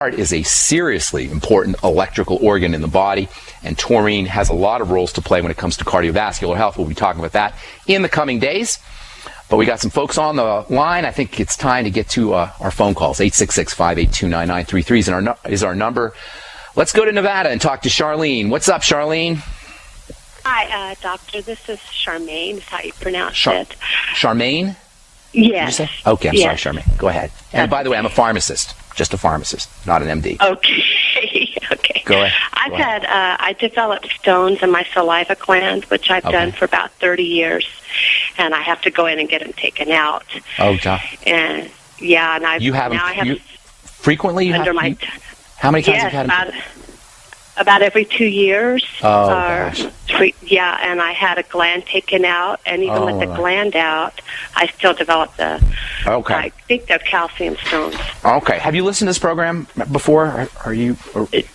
heart is a seriously important electrical organ in the body, and taurine has a lot of roles to play when it comes to cardiovascular health. We'll be talking about that in the coming days. But we got some folks on the line. I think it's time to get to our phone calls. 866-582-9933 is our number. Let's go to Nevada and talk to Charlene. What's up, Charlene? Hi, doctor. This is Charmaine, is how you pronounce it. Charmaine? Yes. Did you say? Okay, I'm sorry, Charmaine. Go ahead. And by the way, I'm a pharmacist. Just a pharmacist, not an MD. Okay. Okay. Go ahead. I developed stones in my saliva gland, which I've done for about 30 years, and I have to go in and get them taken out. Oh, God. And yeah, and you have them frequently? How many times have you had them? About every 2 years. Oh, gosh. Yeah, and I had a gland taken out, and even with the gland out, I still developed I think they're calcium stones. Okay. Have you listened to this program before?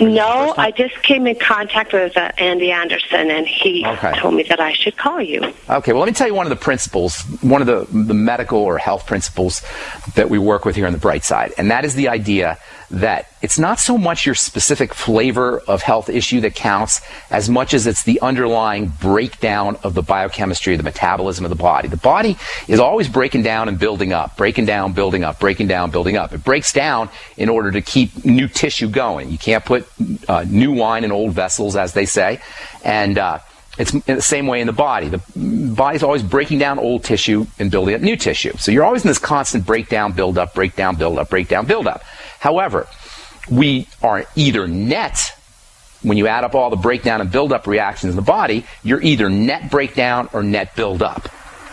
No, I just came in contact with Andy Anderson, and he told me that I should call you. Okay. Well, let me tell you one of the principles, one of the medical or health principles that we work with here on the Bright Side, and that is the idea that it's not so much your specific flavor of health issue that counts as much as it's the underlying breakdown of the biochemistry, the metabolism of the body. The body is always breaking down and building up, breaking down, building up, breaking down, building up. It breaks down in order to keep new tissue going. You can't put new wine in old vessels, as they say, and it's in the same way in the body. The body's always breaking down old tissue and building up new tissue. So you're always in this constant breakdown, build up, breakdown, build up, breakdown, build up. However, we are either net, when you add up all the breakdown and build-up reactions in the body, you're either net breakdown or net build-up.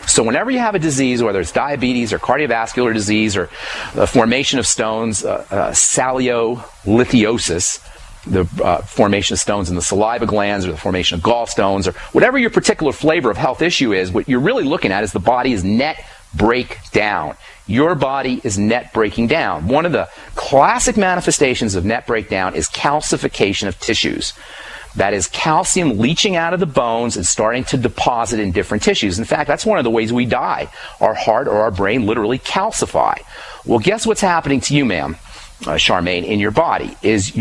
So whenever you have a disease, whether it's diabetes or cardiovascular disease or the formation of stones, salio-lithosis, the formation of stones in the saliva glands or the formation of gallstones or whatever your particular flavor of health issue is, what you're really looking at is the body is net breakdown. Your body is net breaking down. One of the classic manifestations of net breakdown is calcification of tissues. That is calcium leaching out of the bones and starting to deposit in different tissues. In fact, that's one of the ways we die. Our heart or our brain literally calcify. Well, guess what's happening to you, ma'am? Charmaine, in your body is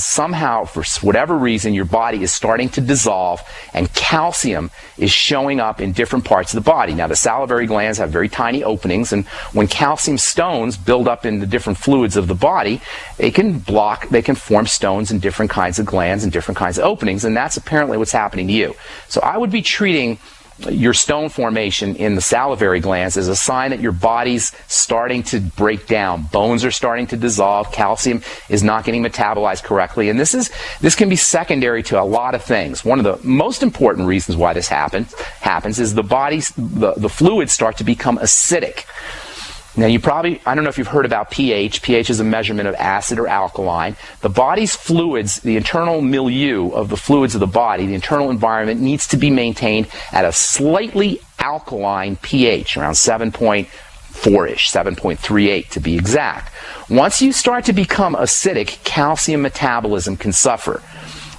somehow, for whatever reason, your body is starting to dissolve and calcium is showing up in different parts of the body. Now, the salivary glands have very tiny openings, and when calcium stones build up in the different fluids of the body, they can form stones in different kinds of glands and different kinds of openings, and that's apparently what's happening to you. So I would be treating your stone formation in the salivary glands is a sign that your body's starting to break down. Bones are starting to dissolve. Calcium is not getting metabolized correctly. And this can be secondary to a lot of things. One of the most important reasons why this happens is the fluids start to become acidic. Now, I don't know if you've heard about pH. pH is a measurement of acid or alkaline. The body's fluids, the internal milieu of the fluids of the body, the internal environment, needs to be maintained at a slightly alkaline pH, around 7.4-ish, 7.38 to be exact. Once you start to become acidic, calcium metabolism can suffer.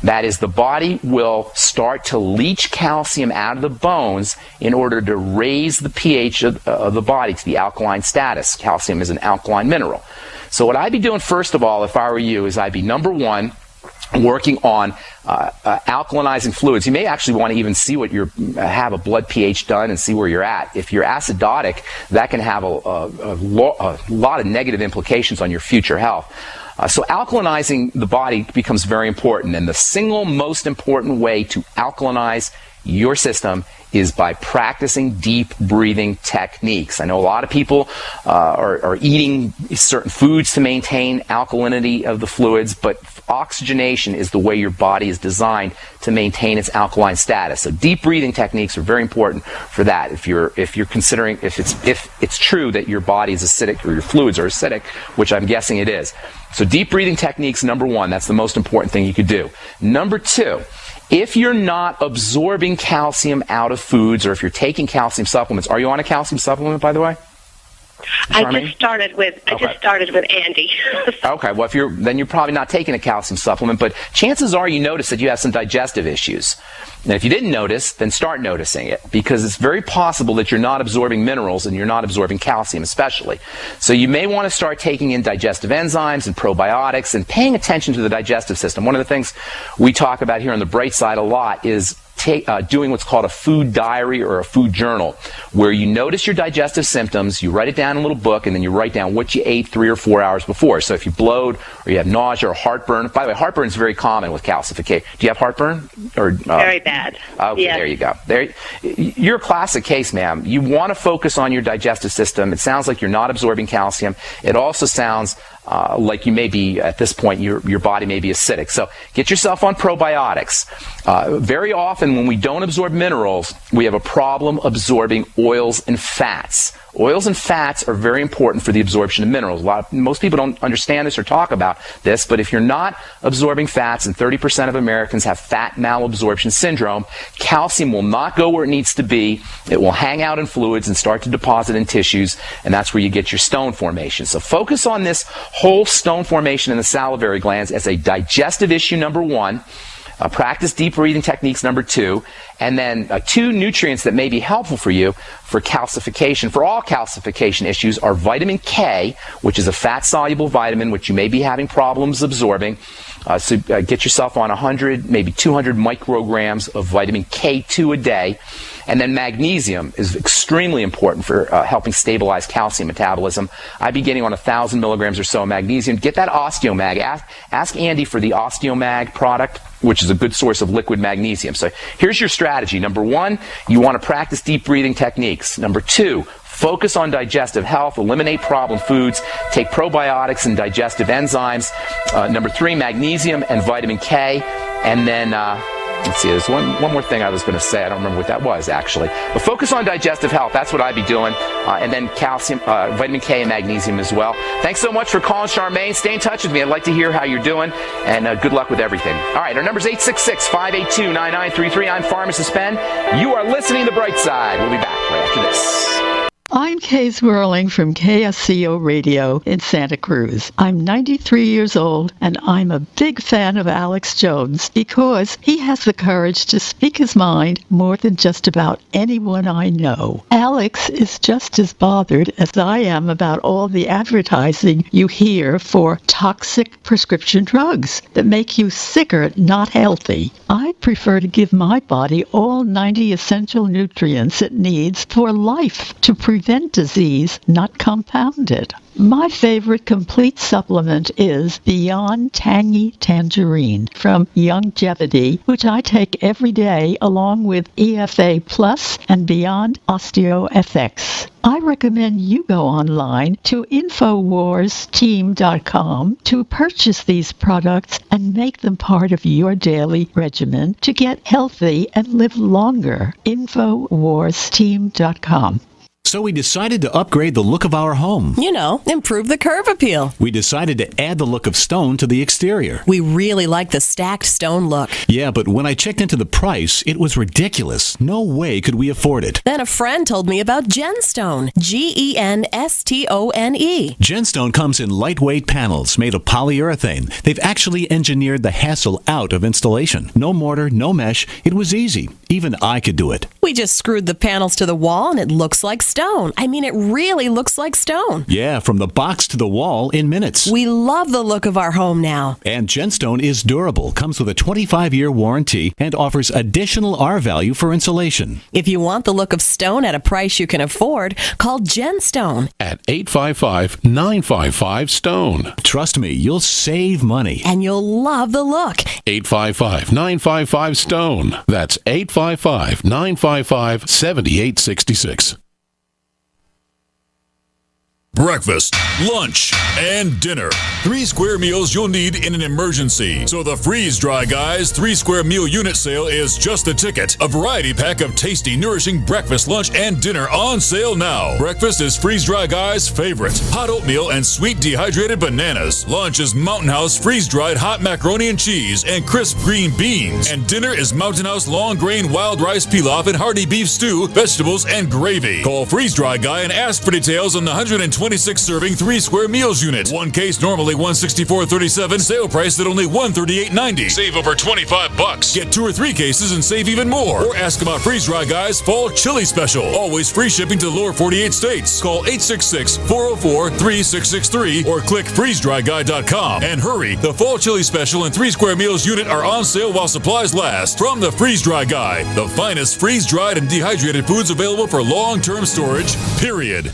That is, the body will start to leach calcium out of the bones in order to raise the pH of the body to the alkaline status. Calcium is an alkaline mineral. So what I'd be doing first of all, if I were you, is I'd be, number one, working on alkalinizing fluids. You may actually want to even see have a blood pH done and see where you're at. If you're acidotic, that can have a lot of negative implications on your future health. So alkalinizing the body becomes very important, and the single most important way to alkalinize your system is by practicing deep breathing techniques. I know a lot of people are eating certain foods to maintain alkalinity of the fluids, but oxygenation is the way your body is designed to maintain its alkaline status. So deep breathing techniques are very important for that. If it's true that your body is acidic or your fluids are acidic, which I'm guessing it is. So deep breathing techniques, number one, that's the most important thing you could do. Number two, if you're not absorbing calcium out of foods, or if you're taking calcium supplements, are you on a calcium supplement, by the way? I just started with Andy. Okay, well, then you're probably not taking a calcium supplement, but chances are you notice that you have some digestive issues. And if you didn't notice, then start noticing it, because it's very possible that you're not absorbing minerals and you're not absorbing calcium especially. So you may want to start taking in digestive enzymes and probiotics and paying attention to the digestive system. One of the things we talk about here on the Bright Side a lot is doing what's called a food diary or a food journal, where you notice your digestive symptoms, you write it down in a little book, and then you write down what you ate 3 or 4 hours before. So if you bloat or you have nausea or heartburn, by the way, heartburn is very common with calcification. Do you have heartburn? Very bad. Okay, yes. There you go. You're a classic case, ma'am. You want to focus on your digestive system. It sounds like you're not absorbing calcium. It also sounds like you may be, at this point, your body may be acidic. So get yourself on probiotics. Very often when we don't absorb minerals, we have a problem absorbing oils and fats. Oils and fats are very important for the absorption of minerals. Most people don't understand this or talk about this, but if you're not absorbing fats, and 30% of Americans have fat malabsorption syndrome, calcium will not go where it needs to be. It will hang out in fluids and start to deposit in tissues, and that's where you get your stone formation. So focus on this whole stone formation in the salivary glands as a digestive issue, number one. Practice deep breathing techniques, number 2. And then 2 nutrients that may be helpful for you for calcification, for all calcification issues, are vitamin K, which is a fat-soluble vitamin, which you may be having problems absorbing. So get yourself on 100, maybe 200 micrograms of vitamin K2 a day. And then magnesium is extremely important for helping stabilize calcium metabolism. I'd be getting on 1,000 milligrams or so of magnesium. Get that Osteomag. Ask Andy for the Osteomag product, which is a good source of liquid magnesium. So here's your strategy. Number 1, you want to practice deep breathing techniques. Number 2, focus on digestive health, eliminate problem foods, take probiotics and digestive enzymes. Number 3, magnesium and vitamin K. And then, let's see, there's one more thing I was going to say. I don't remember what that was, actually. But focus on digestive health. That's what I'd be doing. And then calcium, vitamin K and magnesium as well. Thanks so much for calling, Charmaine. Stay in touch with me. I'd like to hear how you're doing. And good luck with everything. All right, our number's 866-582-9933. I'm Pharmacist Ben. You are listening to The Bright Side. We'll be back right after this. I'm Kay Swirling from KSCO Radio in Santa Cruz. I'm 93 years old, and I'm a big fan of Alex Jones because he has the courage to speak his mind more than just about anyone I know. Alex is just as bothered as I am about all the advertising you hear for toxic prescription drugs that make you sicker, not healthy. I prefer to give my body all 90 essential nutrients it needs for life to prevent disease, not compound it. My favorite complete supplement is Beyond Tangy Tangerine from Youngevity, which I take every day along with EFA Plus and Beyond OsteoFX. I recommend you go online to InfoWarsTeam.com to purchase these products and make them part of your daily regimen to get healthy and live longer. InfoWarsTeam.com. So we decided to upgrade the look of our home. You know, improve the curb appeal. We decided to add the look of stone to the exterior. We really like the stacked stone look. Yeah, but when I checked into the price, it was ridiculous. No way could we afford it. Then a friend told me about Genstone. Genstone. Genstone comes in lightweight panels made of polyurethane. They've actually engineered the hassle out of installation. No mortar, no mesh. It was easy. Even I could do it. We just screwed the panels to the wall and it looks like stone. I mean, it really looks like stone. Yeah, from the box to the wall in minutes. We love the look of our home now. And Genstone is durable, comes with a 25-year warranty, and offers additional R value for insulation. If you want the look of stone at a price you can afford, call Genstone at 855-955-STONE. Trust me, you'll save money. And you'll love the look. 855-955-STONE. That's 855-955-7866. breakfast, lunch, and dinner. 3 square meals you'll need in an emergency. So the Freeze Dry Guys 3 square meal unit sale is just the ticket. A variety pack of tasty, nourishing breakfast, lunch, and dinner on sale now. Breakfast is Freeze Dry Guys' favorite. Hot oatmeal and sweet dehydrated bananas. Lunch is Mountain House freeze-dried hot macaroni and cheese and crisp green beans. And dinner is Mountain House long grain wild rice pilaf and hearty beef stew, vegetables, and gravy. Call Freeze Dry Guy and ask for details on the 126 serving 3 square meals unit. One case normally $164.37. Sale price at only $138.90. Save over $25. Get 2 or 3 cases and save even more. Or ask about Freeze Dry Guy's Fall Chili Special. Always free shipping to the lower 48 states. Call 866-404-3663 or click freezedryguy.com. And hurry, the Fall Chili Special and 3 square meals unit are on sale while supplies last. From the Freeze Dry Guy, the finest freeze-dried and dehydrated foods available for long-term storage, period.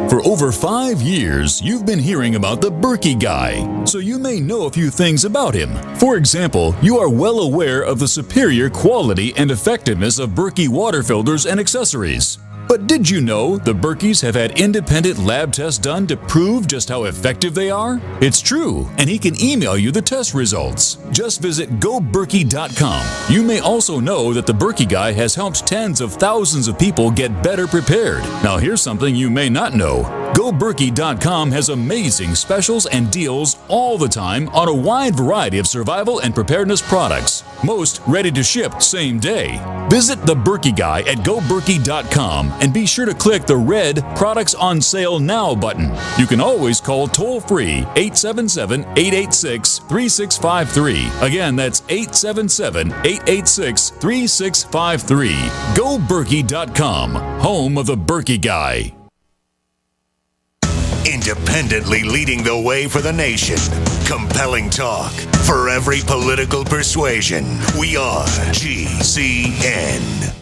For over 5 years, you've been hearing about the Berkey Guy, so you may know a few things about him. For example, you are well aware of the superior quality and effectiveness of Berkey water filters and accessories. But did you know the Berkeys have had independent lab tests done to prove just how effective they are? It's true, and he can email you the test results. Just visit goberkey.com. You may also know that the Berkey Guy has helped tens of thousands of people get better prepared. Now here's something you may not know. GoBerkey.com has amazing specials and deals all the time on a wide variety of survival and preparedness products. Most ready to ship same day. Visit the Berkey Guy at GoBerkey.com and be sure to click the red Products on Sale Now button. You can always call toll-free 877-886-3653. Again, that's 877-886-3653. GoBerkey.com, home of the Berkey Guy. Independently leading the way for the nation. Compelling talk for every political persuasion. We are GCN.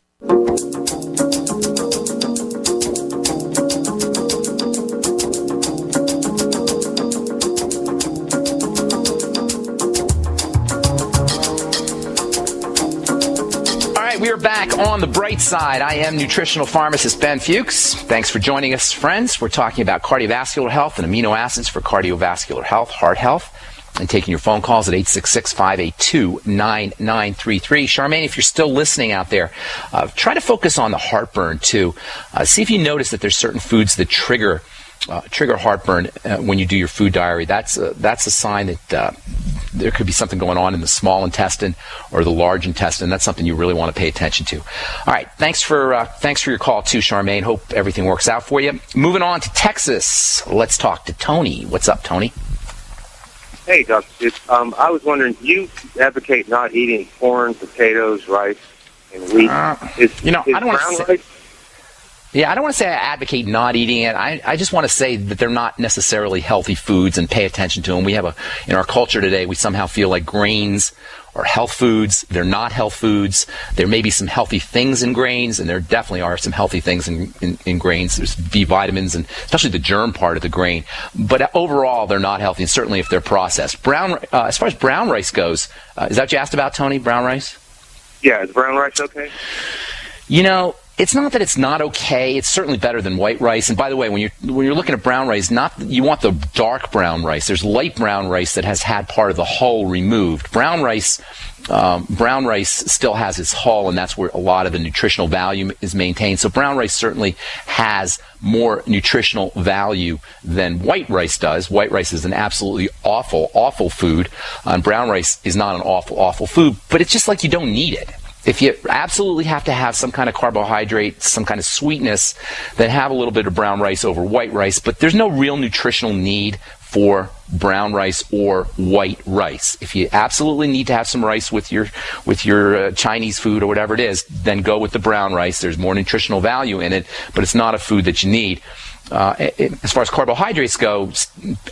We are back on the bright side. I am nutritional pharmacist Ben Fuchs. Thanks for joining us, friends. We're talking about cardiovascular health and amino acids for cardiovascular health, heart health, and taking your phone calls at 866-582-9933. Charmaine, if you're still listening out there, try to focus on the heartburn, too. See if you notice that there's certain foods that trigger heartburn when you do your food diary. That's a sign that there could be something going on in the small intestine or the large intestine. That's something you really want to pay attention to. All right, thanks for your call too, Charmaine. Hope everything works out for you. Moving on to Texas, let's talk to Tony. What's up, Tony? Hey, Dr. I was wondering, you advocate not eating corn, potatoes, rice, and wheat. I don't want to say. Yeah, I don't want to say I advocate not eating it. I just want to say that they're not necessarily healthy foods and pay attention to them. We have in our culture today, we somehow feel like grains are health foods. They're not health foods. There may be some healthy things in grains, and there definitely are some healthy things in grains. There's B vitamins, and especially the germ part of the grain. But overall, they're not healthy, and certainly if they're processed. As far as brown rice goes, is that what you asked about, Tony? Brown rice? Yeah, is brown rice okay? It's not that it's not okay. It's certainly better than white rice. And by the way, when you're looking at brown rice, you want the dark brown rice. There's light brown rice that has had part of the hull removed. Brown rice still has its hull, and that's where a lot of the nutritional value is maintained. So brown rice certainly has more nutritional value than white rice does. White rice is an absolutely awful, awful food. And brown rice is not an awful, awful food, but it's just like you don't need it. If you absolutely have to have some kind of carbohydrate, some kind of sweetness, then have a little bit of brown rice over white rice. But there's no real nutritional need for brown rice or white rice. If you absolutely need to have some rice with your Chinese food or whatever it is, then go with the brown rice. There's more nutritional value in it, but it's not a food that you need. As far as carbohydrates go,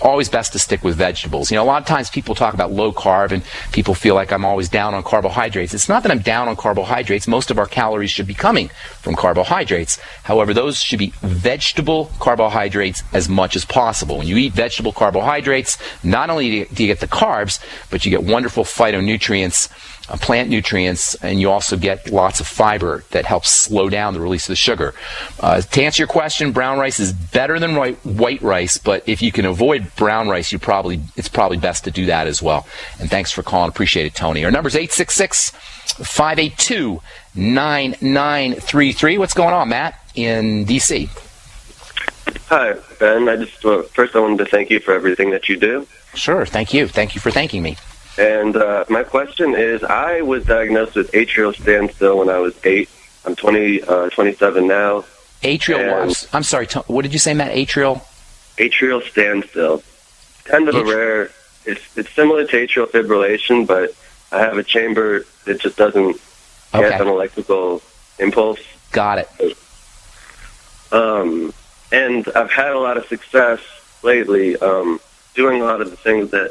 always best to stick with vegetables. A lot of times people talk about low carb and people feel like I'm always down on carbohydrates. It's not that I'm down on carbohydrates. Most of our calories should be coming from carbohydrates. However, those should be vegetable carbohydrates as much as possible. When you eat vegetable carbohydrates, not only do you get the carbs, but you get wonderful phytonutrients, plant nutrients, and you also get lots of fiber that helps slow down the release of the sugar. To answer your question, brown rice is better than white rice, but if you can avoid brown rice, it's probably best to do that as well. And thanks for calling. Appreciate it, Tony. Our number's 866-582-9933. What's going on, Matt, in D.C.? Hi, Ben. First I wanted to thank you for everything that you do. Sure. Thank you. Thank you for thanking me. And my question is, I was diagnosed with atrial standstill when I was 8. I'm 27 now. Atrial, I'm sorry, what did you say, Matt? Atrial standstill. Kind of a rare, it's similar to atrial fibrillation, but I have a chamber that just doesn't get an electrical impulse. Got it. And I've had a lot of success lately doing a lot of the things that